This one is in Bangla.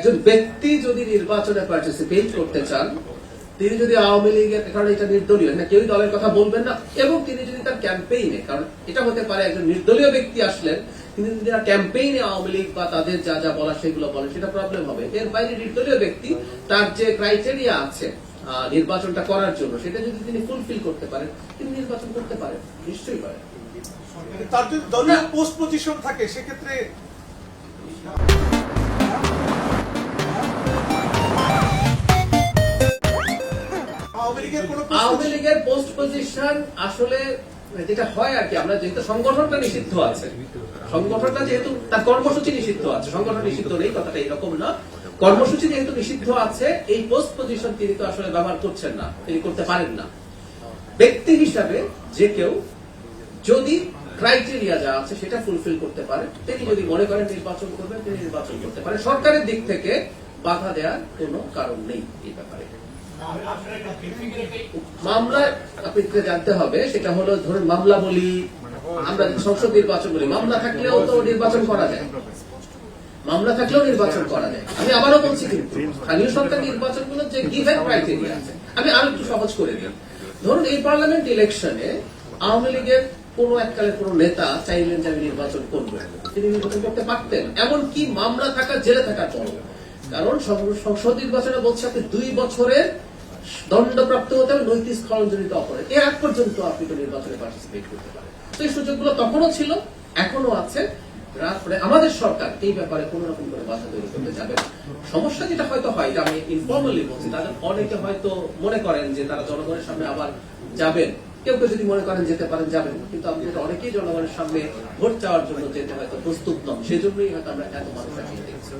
একজন ব্যক্তি যদি নির্বাচনে পার্টিসিপেট করতে চান, তিনি যদি আওয়ামী লীগের, কারণ এটা নির্দলীয় না, কেউই দলের কথা বলবেন না, এবং তিনি যদি তার ক্যাম্পেইনে, কারণ এটা হতে পারে একজন নির্দলীয় ব্যক্তি আসলেন, কিন্তু যদি তার ক্যাম্পেইনে আওয়ামী লীগ বা তাদের যা যা বলা সেগুলো বলেন, সেটা প্রবলেম হবে। এর বাইরে নির্দলীয় ব্যক্তি তার যে ক্রাইটেরিয়া আছে নির্বাচনটা করার জন্য, সেটা যদি তিনি ফুলফিল করতে পারেন, তিনি নির্বাচন করতে পারেন, নিশ্চয়ই পারেন। তার যদি দলীয় পোস্ট পজিশন থাকে সেক্ষেত্রে আওয়ামী লীগের পোস্ট পজিশন আসলে যেটা হয় আর কি, আমরা যেহেতু সংগঠনটা নিষিদ্ধ আছে, সংগঠনটা যেহেতু তার কর্মসূচি নিষিদ্ধ আছে, সংগঠন নিষিদ্ধ নেই কথাটা এরকম না, কর্মসূচি যেহেতু নিষিদ্ধ আছে, এই পোস্ট পজিশন তিনি তো আসলে ব্যবহার করছেন না, তিনি করতে পারেন না। ব্যক্তি হিসাবে যে কেউ যদি ক্রাইটেরিয়া যা আছে সেটা ফুলফিল করতে পারে, তিনি যদি মনে করেন নির্বাচন করবেন, তিনি নির্বাচন করতে পারেন। সরকারের দিক থেকে বাধা দেওয়ার কোনো কারণ নেই এই ব্যাপারে। মামলা আপনি জানতে হবে, সেটা হলো ধরুন মামলা বলি, আমরা সংসদ নির্বাচন বলি, মামলা থাকলেও তো নির্বাচন করা যায়, মামলা থাকলেও নির্বাচন করা যায়। আমি আবারও বলছি, কিন্তু স্থানীয় সরকার নির্বাচনগুলো যে গিভেন ক্রাইটেরিয়া আছে, আমি আরো একটু সহজ করে দিই। ধরুন এই পার্লামেন্ট ইলেকশনে আওয়ামী লীগের কোন এককালের কোন নেতা চাইলেন যে আমি নির্বাচন করবো, তিনি নির্বাচন করতে পারতেন, এমনকি মামলা থাকা, জেলে থাকার পর। কারণ সংসদ নির্বাচনে বলছে আপনি 2 বছরের দণ্ডপ্রাপ্ত হতে হবে নৈতিক স্খলনজনিত অপরাধ, এর আগ পর্যন্ত আপনি তো নির্বাচনে পার্টিসিপেট করতে পারেন। তো এই সুযোগগুলো তখনও ছিল, এখনো আছে। আমাদের সরকার এই ব্যাপারে কোন রকম করে বাধা তৈরি করতে যাবে না। সমস্যা যেটা হয়তো হয়, যে আমি ইনফর্মালি বলছি, তাদের অনেকে হয়তো মনে করেন যে তারা জনগণের সামনে আবার যাবেন, কেউ কেউ যদি মনে করেন যেতে পারেন, যাবেন, কিন্তু আপনি অনেকেই জনগণের সামনে ভোট চাওয়ার জন্য যেতে হয়তো প্রস্তুত নন, সেজন্যই হয়তো আমরা এত মানুষ দেখছি।